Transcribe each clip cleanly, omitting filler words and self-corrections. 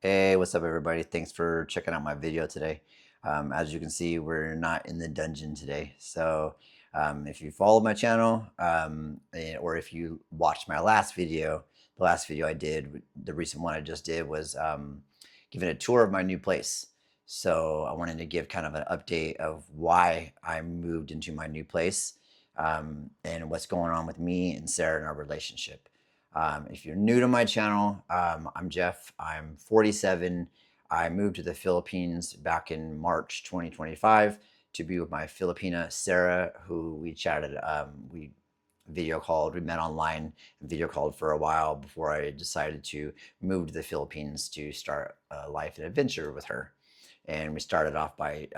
Hey, what's up, everybody? Thanks for checking out my video today. As you can see, we're not in the dungeon today. So, if you follow my channel, or if you watched my last video, the last video I did, the recent one I just did was giving a tour of my new place. So, I wanted to give kind of an update of why I moved into my new place, and what's going on with me and Sarah in our relationship. If you're new to my channel, I'm Jeff. I'm 47. I moved to the Philippines back in March 2025 to be with my Filipina Sarah, who we chatted, we video called, we met online, video called for a while before I decided to move to the Philippines to start a life and adventure with her. And we started off by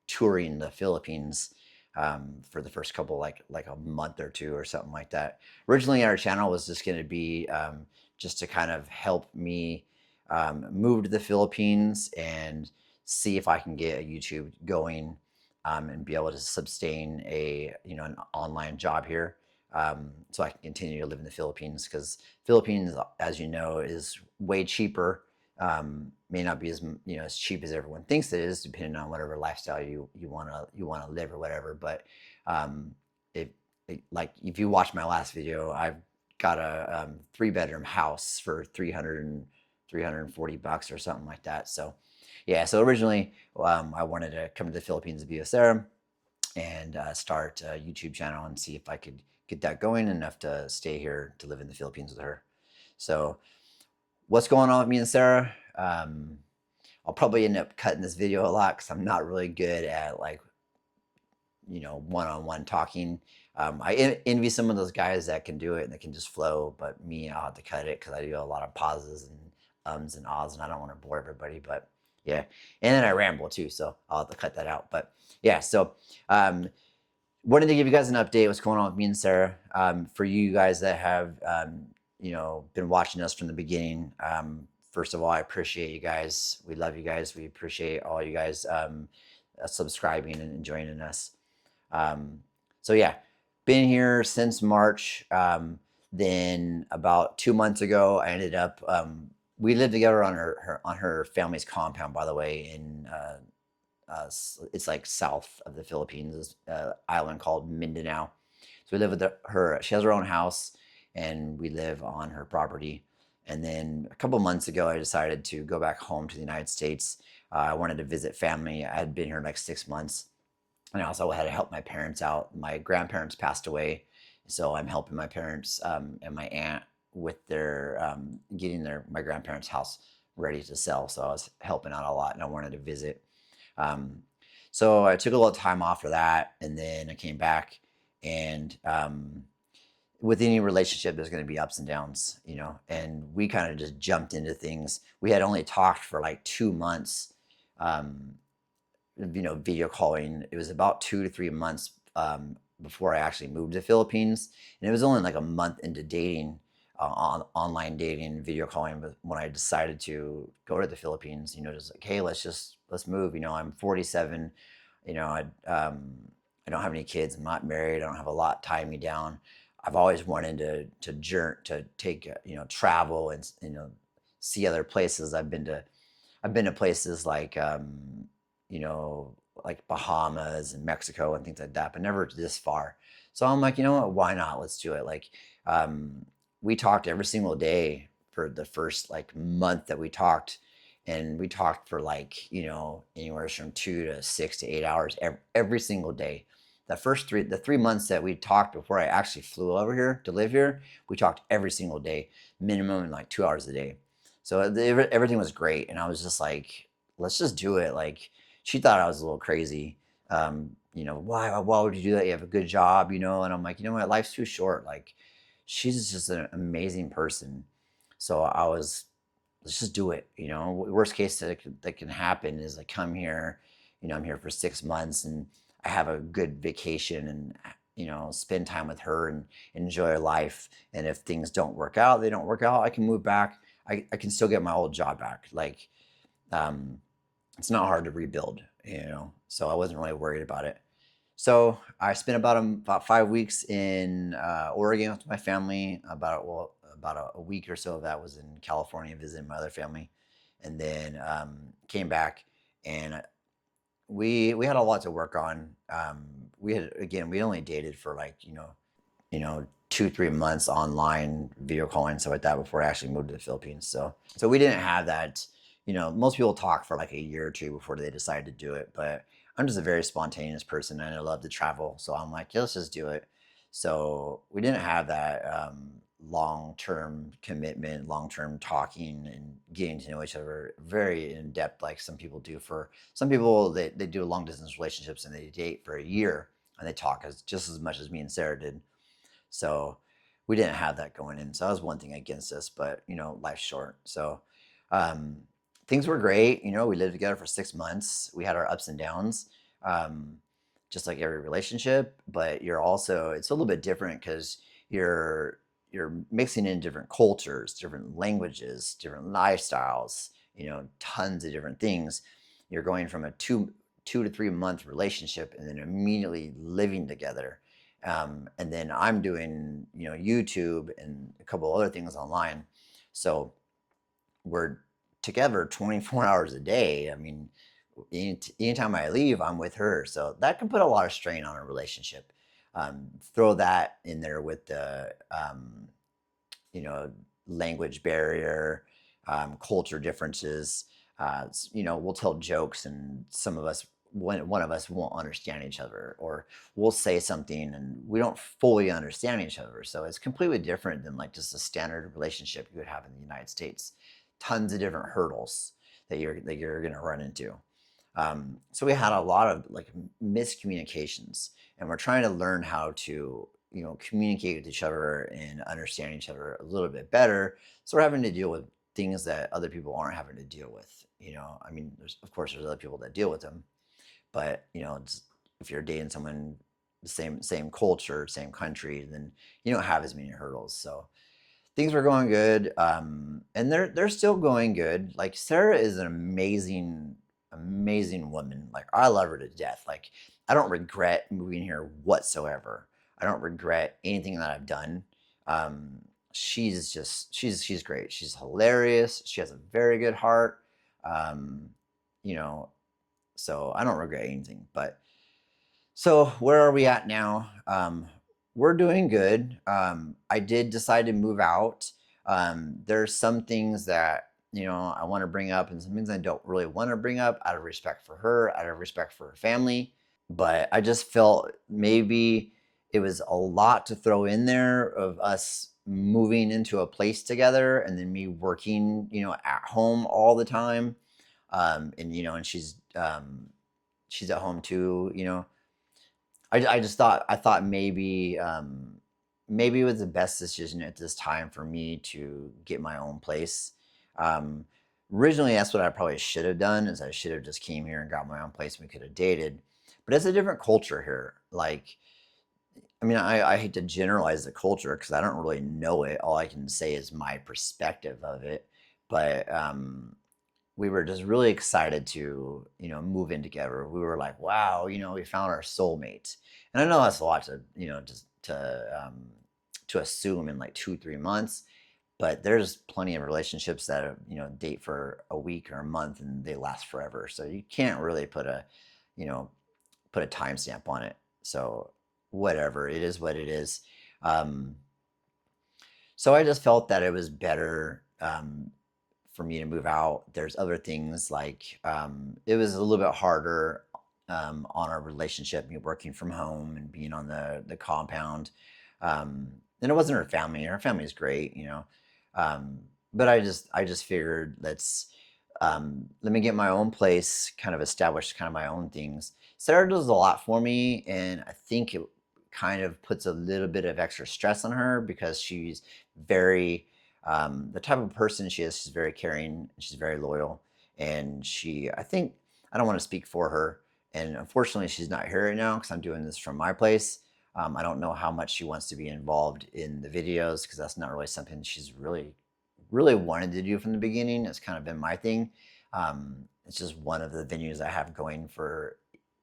touring the Philippines for the first couple, like a month or two or something like that. Originally, our channel was just going to be just to kind of help me move to the Philippines and see if I can get a YouTube going, and be able to sustain a an online job here, so I can continue to live in the Philippines, because Philippines, as you know, is way cheaper. May not be as cheap as everyone thinks it is, depending on whatever lifestyle you want to live or whatever. But um, like if you watch my last video, I've got a 3-bedroom house for 340 bucks or something like that. So yeah, so originally I wanted to come to the Philippines to be with Sarah and start a YouTube channel and see if I could get that going enough to stay here to live in the Philippines with her. So what's going on with me and Sarah? I'll probably end up cutting this video a lot because I'm not really good at, like, one-on-one talking. I envy some of those guys that can do it and that can just flow, but me, I'll have to cut it because I do a lot of pauses and ums and ahs, and I don't want to bore everybody. But yeah, and then I ramble too, so I'll have to cut that out. But yeah, so wanted to give you guys an update what's going on with me and Sarah. For you guys that have been watching us from the beginning, first of all, I appreciate you guys. We love you guys. We appreciate all you guys subscribing and joining us. So yeah, been here since March. Then about 2 months ago, I ended up. We lived together on her family's compound, by the way, in it's like south of the Philippines, island called Mindanao. So we live with her. She has her own house, and we live on her property. And then a couple months ago, I decided to go back home to the United States. I wanted to visit family. I had been here like 6 months, and I also had to help my parents out. My grandparents passed away, so I'm helping my parents and my aunt with their getting my grandparents' house ready to sell. So I was helping out a lot, and I wanted to visit. Um, so I took a little time off for that, and then I came back. And with any relationship, there's going to be ups and downs, and we kind of just jumped into things. We had only talked for like 2 months, video calling. It was about 2 to 3 months before I actually moved to the Philippines, and it was only like a month into dating, on online dating, video calling, but when I decided to go to the Philippines, just like, hey, let's move. I'm 47. I don't have any kids. I'm not married. I don't have a lot tying me down. I've always wanted to take travel and see other places. I've been to places like like Bahamas and Mexico and things like that, but never this far. So I'm like, you know what? Why not? Let's do it. Like, we talked every single day for the first like month that we talked, and we talked for like anywhere from 2 to 6 to 8 hours every single day. The 3 months that we talked before I actually flew over here to live here, we talked every single day, minimum like 2 hours a day. So everything was great, and I was just like, let's just do it. Like, she thought I was a little crazy. Why would you do that? You have a good job, and I'm like, you know what, life's too short. Like, she's just an amazing person. So let's just do it. Worst case that can happen is I come here, I'm here for 6 months, and I have a good vacation, and spend time with her and enjoy her life. And if things don't work out, they don't work out. I can move back. I can still get my old job back. Like, um, it's not hard to rebuild, so I wasn't really worried about it. So I spent about 5 weeks in Oregon with my family. About a week or so of that was in California visiting my other family. and then came back, and we had a lot to work on. We had, again, we only dated for like, 2 3 months online video calling, stuff like that, before I actually moved to the Philippines. So we didn't have that. Most people talk for like a year or two before they decide to do it, but I'm just a very spontaneous person and I love to travel, so I'm like, yeah, let's just do it. So we didn't have that long-term commitment, long-term talking and getting to know each other very in depth, like some people do. For some people, they do long distance relationships and they date for a year and they talk just as much as me and Sarah did. So we didn't have that going in. So that was one thing against us, but life's short. So um, things were great. We lived together for 6 months. We had our ups and downs, um, just like every relationship. But it's a little bit different because you're you're mixing in different cultures, different languages, different lifestyles. Tons of different things. You're going from a 2 to 3 month relationship and then immediately living together, and then I'm doing YouTube and a couple other things online. So we're together 24 hours a day. I mean, anytime I leave, I'm with her. So that can put a lot of strain on a relationship. Throw that in there with the you know, language barrier, culture differences. We'll tell jokes, and one of us won't understand each other, or we'll say something and we don't fully understand each other. So it's completely different than like just a standard relationship you would have in the United States. Tons of different hurdles that you're going to run into. So we had a lot of like miscommunications, and we're trying to learn how to communicate with each other and understand each other a little bit better. So we're having to deal with things that other people aren't having to deal with. I mean, there's other people that deal with them, but if you're dating someone the same culture, same country, then you don't have as many hurdles. So things were going good, and they're still going good. Like, Sarah is an amazing woman. Like, I love her to death. Like, I don't regret moving here whatsoever. I don't regret anything that I've done. She's great. She's hilarious. She has a very good heart. Um, you know, so I don't regret anything. But so where are we at now? We're doing good. I did decide to move out. There's some things that I want to bring up, and some things I don't really want to bring up, out of respect for her, out of respect for her family. But I just felt maybe it was a lot to throw in there of us moving into a place together, and then me working, at home all the time. And she's at home too. I thought maybe it was the best decision at this time for me to get my own place. Um, Originally, that's what I probably should have done. Is I should have just came here and got my own place, and we could have dated. But it's a different culture here. Like, I mean, I hate to generalize the culture because I don't really know it. All I can say is my perspective of it. But we were just really excited to move in together. We were like, wow, we found our soulmate. And I know that's a lot to just to assume in like 2 3 months, but there's plenty of relationships that date for a week or a month and they last forever. So you can't really you know put a timestamp on it. So whatever, it is what it is. um, so I just felt that it was better, for me to move out. There's other things like, it was a little bit harder, on our relationship, me working from home and being on the compound. And it wasn't her family. Her family is great, um, but I just figured, let me get my own place, kind of establish kind of my own things. Sarah does a lot for me, and I think it kind of puts a little bit of extra stress on her because she's very, the type of person she is. She's very caring, she's very loyal, and I think, I don't want to speak for her, and unfortunately she's not here right now because I'm doing this from my place. I don't know how much she wants to be involved in the videos because that's not really something she's really wanted to do from the beginning. It's kind of been my thing. It's just one of the venues I have going for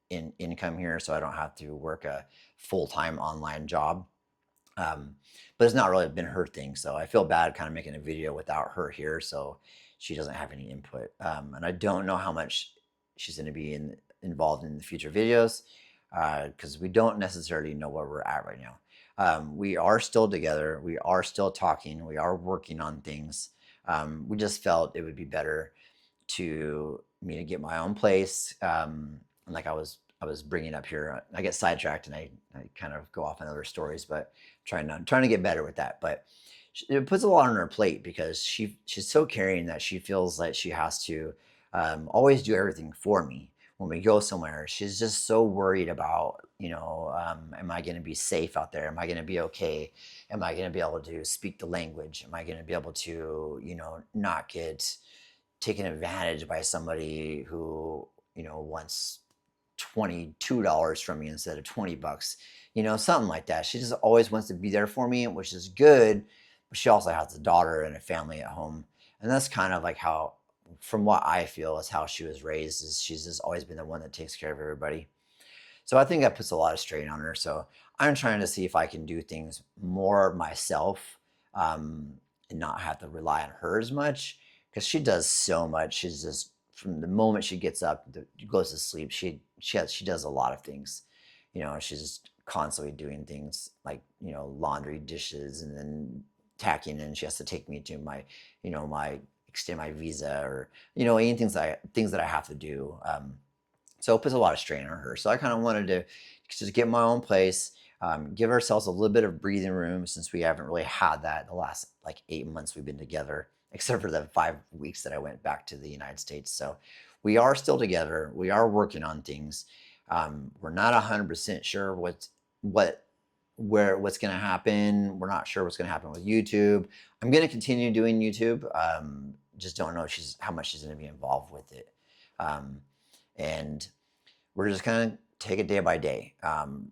income here, so I don't have to work a full-time online job. Um, but it's not really been her thing, so I feel bad kind of making a video without her here. So she doesn't have any input. And I don't know how much she's going to be involved in the future videos because we don't necessarily know where we're at right now. We are still together. We are still talking. We are working on things. We just felt it would be better to me to get my own place. Like I was bringing up here, I get sidetracked and I kind of go off on other stories, but trying to get better with that. But it puts a lot on her plate because she's so caring that she feels like she has to always do everything for me when we go somewhere. She's just so worried about, am I going to be safe out there? Am I going to be okay? Am I going to be able to speak the language? Am I going to be able to, not get taken advantage by somebody who, wants $22 from me instead of 20 bucks, something like that. She just always wants to be there for me, which is good. But she also has a daughter and a family at home. And that's kind of like how, from what I feel, is how she was raised, is she's just always been the one that takes care of everybody. So I think that puts a lot of strain on her. So I'm trying to see if I can do things more myself and not have to rely on her as much because she does so much. She's just from the moment she gets up, goes to sleep. She does a lot of things. She's just constantly doing things like laundry, dishes, and then tacking. And she has to take me to my my extend my visa or any things that I have to do. So it puts a lot of strain on her. So I kind of wanted to just get my own place, give ourselves a little bit of breathing room since we haven't really had that the last like 8 months we've been together, except for the 5 weeks that I went back to the United States. So we are still together. We are working on things. We're not 100% sure what's going to happen. We're not sure what's going to happen with YouTube. I'm going to continue doing YouTube. Just don't know how much she's going to be involved with it. And we're just going to take it day by day.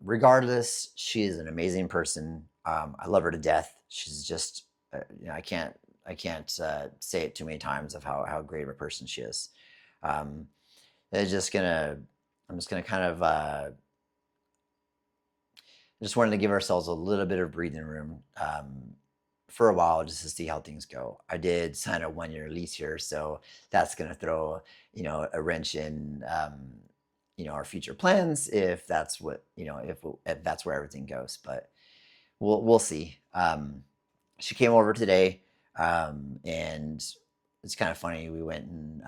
Regardless, she is an amazing person. I love her to death. She's just, I can't say it too many times of how great of a person she is. I'm just gonna kind of just wanted to give ourselves a little bit of breathing room for a while just to see how things go. I did sign a 1-year lease here, so that's going to throw a wrench in our future plans if that's what if that's where everything goes. But we'll see. She came over today, and it's kind of funny. We went and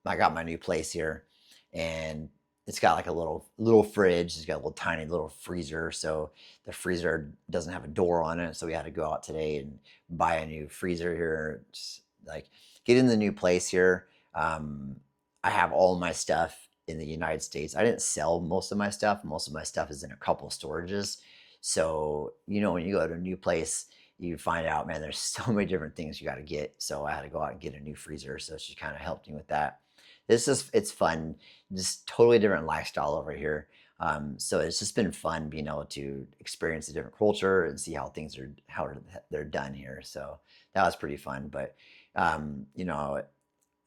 I got my new place here, and it's got like a little fridge. It's got a little tiny little freezer. So the freezer doesn't have a door on it. So we had to go out today and buy a new freezer here. Just like get in the new place here. I have all my stuff in the United States. I didn't sell most of my stuff. Most of my stuff is in a couple storages. So, when you go to a new place, you find out, man, there's so many different things you got to get. So I had to go out and get a new freezer. So she kind of helped me with that. It's fun, just totally different lifestyle over here. So it's just been fun being able to experience a different culture and see how they're done here. So that was pretty fun. But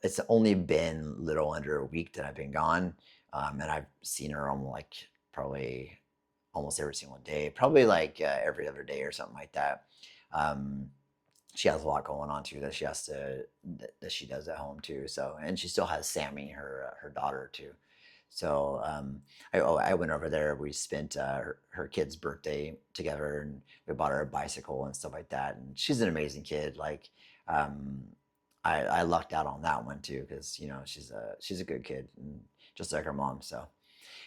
it's only been a little under a week that I've been gone, and I've seen her almost like probably almost every single day, probably like every other day or something like that. Um, she has a lot going on too that she does at home too. So, and she still has Sammy, her daughter too. So I went over there. We spent her kid's birthday together, and we bought her a bicycle and stuff like that. And she's an amazing kid. Like I lucked out on that one too because she's a good kid, and just like her mom. So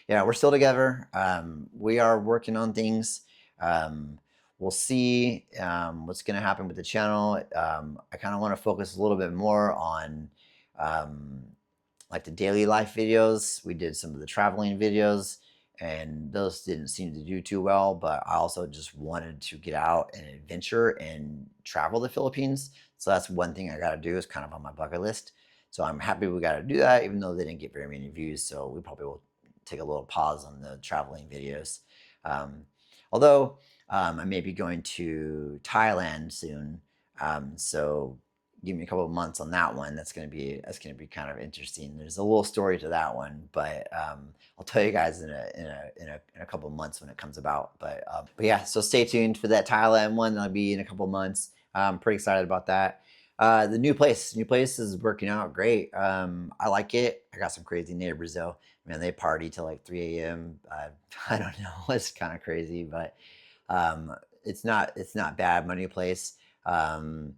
yeah, we're still together. We are working on things. We'll see what's going to happen with the channel. I kind of want to focus a little bit more on like the daily life videos. We did some of the traveling videos, and those didn't seem to do too well. But I also just wanted to get out and adventure and travel the Philippines. So that's one thing I got to do, is kind of on my bucket list. So I'm happy we got to do that, even though they didn't get very many views. So we probably will take a little pause on the traveling videos. Although I may be going to Thailand soon, so give me a couple of months on that one. That's gonna be kind of interesting. There's a little story to that one, but I'll tell you guys in a couple of months when it comes about. But yeah, so stay tuned for that Thailand one. That'll be in a couple of months. I'm pretty excited about that. The new place is working out great. I like it. I got some crazy neighbors though. Man, they party till like 3 a.m. I don't know. It's kind of crazy, but um, it's not bad. My new place. Um,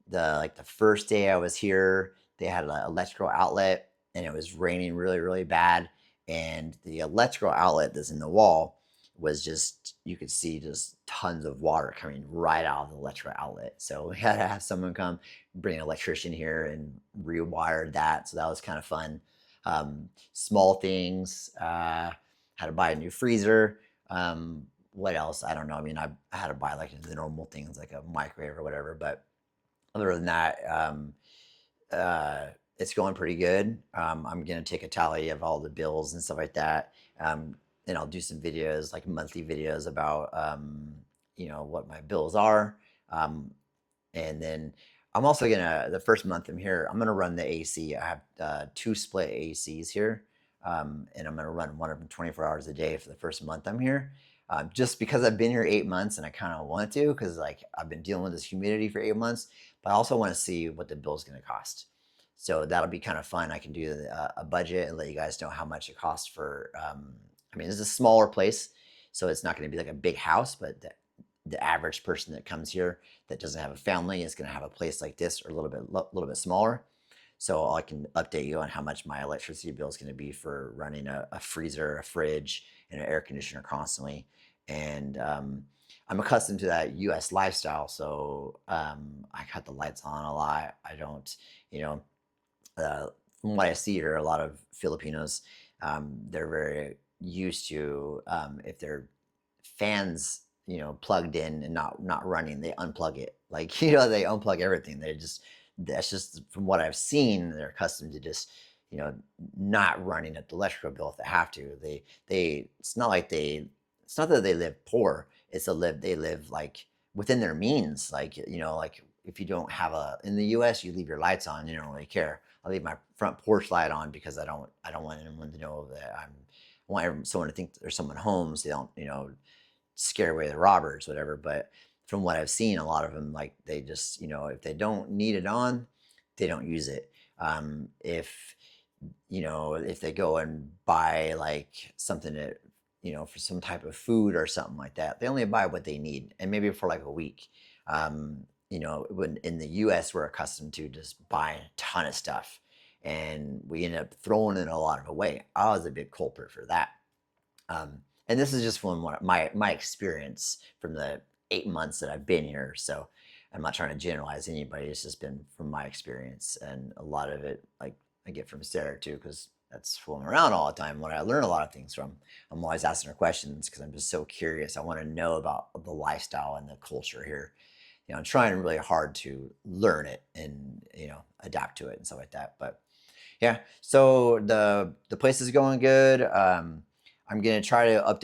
the first day I was here, they had an electrical outlet, and it was raining really bad, and the electrical outlet that's in the wall was just, you could see just tons of water coming right out of the electrical outlet. So we had to have someone come, bring an electrician here and rewired that. So that was kind of fun. Small things. Had to buy a new freezer. What else? I don't know. I mean, I had to buy like the normal things like a microwave or whatever, but other than that, uh, it's going pretty good. I'm gonna take a tally of all the bills and stuff like that. And I'll do some videos, like monthly videos about, what my bills are. Um, and then I'm also gonna, the first month I'm here, I'm gonna run the AC. I have two split ACs here, and I'm gonna run one of them 24 hours a day for the first month I'm here. Just because I've been here 8 months and I kind of want to, because like I've been dealing with this humidity for 8 months, but I also want to see what the bill's gonna cost. So that'll be kind of fun. I can do a budget and let you guys know how much it costs for. I mean, this is a smaller place, so it's not going to be like a big house, but the average person that comes here that doesn't have a family is going to have a place like this or a little bit smaller. So I can update you on how much my electricity bill is going to be for running a freezer, a fridge, and an air conditioner constantly. And I'm accustomed to that U.S. lifestyle, so I cut the lights on a lot. I don't, you know, uh, from what I see here, a lot of Filipinos, they're very used to, if their fans, plugged in and not running, they unplug it. Like, they unplug everything. They just, that's just from what I've seen. They're accustomed to just, not running at the electrical bill if they have to. It's not like it's not that they live poor. It's they live like within their means. Like, like if you don't have in the U.S., you leave your lights on, you don't really care. I leave my front porch light on because I don't want anyone to know that I want someone to think there's someone home, so they don't, scare away the robbers, whatever. But from what I've seen, a lot of them, like, they just, if they don't need it on, they don't use it. If if they go and buy like something that, for some type of food or something like that, they only buy what they need, and maybe for like a week. When in the US, we're accustomed to just buying a ton of stuff, and we end up throwing in a lot of it away. I was a big culprit for that. And this is just from my experience from the 8 months that I've been here. So I'm not trying to generalize anybody. It's just been from my experience, and a lot of it, like, I get from Sarah too, because that's who I'm around all the time. What I learn a lot of things from. I'm always asking her questions because I'm just so curious. I want to know about the lifestyle and the culture here. I'm trying really hard to learn it and adapt to it and stuff like that. But yeah, so the place is going good. I'm gonna try to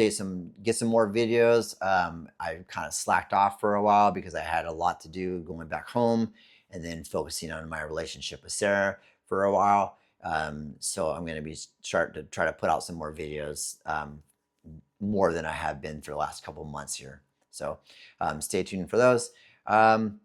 get some more videos. I kind of slacked off for a while because I had a lot to do going back home, and then focusing on my relationship with Sarah for a while. So I'm gonna start to try to put out some more videos, more than I have been for the last couple months here. So stay tuned for those. Um,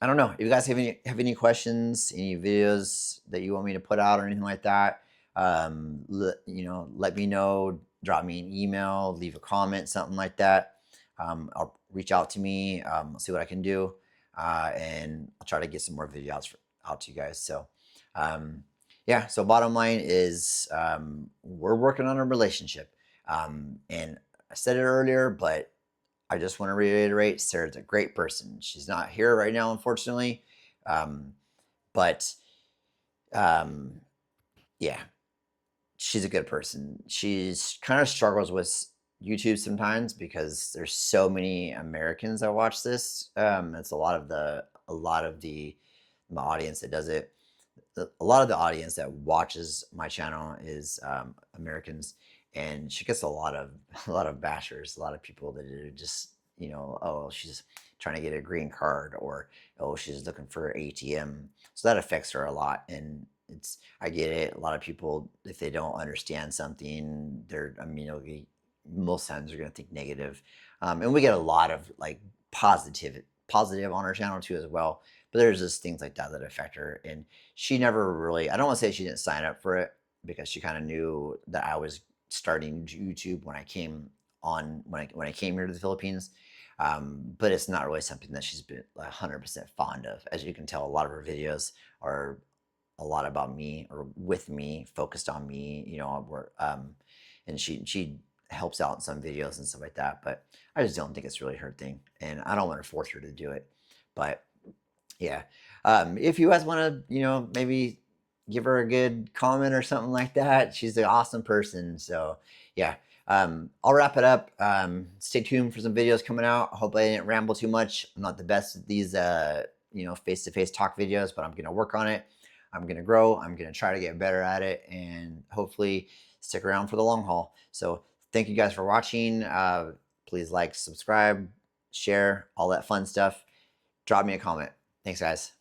I don't know if you guys have any questions, any videos that you want me to put out or anything like that. Let me know. Drop me an email, leave a comment, something like that. I'll reach out to me. I'll see what I can do, and I'll try to get some more videos out to you guys. So, yeah. So bottom line is, we're working on a relationship, and I said it earlier, but I just want to reiterate, Sarah's a great person. She's not here right now, unfortunately. But yeah, she's a good person. She's kind of struggles with YouTube sometimes because there's so many Americans that watch this. It's a lot of the audience that does it. A lot of the audience that watches my channel is Americans, and she gets a lot of a lot of bashers, a lot of people that are just, oh, she's trying to get a green card, or oh, she's looking for ATM. So that affects her a lot, and I get it. A lot of people, if they don't understand something, most times they're gonna think negative, and we get a lot of like positive on our channel too as well. But there's just things like that that affect her. And she never really, I don't want to say she didn't sign up for it because she kind of knew that I was starting YouTube when I came on, when I came here to the Philippines. But it's not really something that she's been 100% fond of. As you can tell, a lot of her videos are a lot about me or with me, focused on me, you know, and she helps out in some videos and stuff like that. But I just don't think it's really her thing, and I don't want to force her to do it. But yeah, if you guys want to, you know, maybe give her a good comment or something like that, she's an awesome person. So yeah, I'll wrap it up. Stay tuned for some videos coming out. I hope I didn't ramble too much. I'm not the best at these, you know, face-to-face talk videos, but I'm gonna work on it. I'm gonna grow. I'm gonna try to get better at it, and hopefully stick around for the long haul. So thank you guys for watching. Please like, subscribe, share, all that fun stuff. Drop me a comment. Thanks, guys.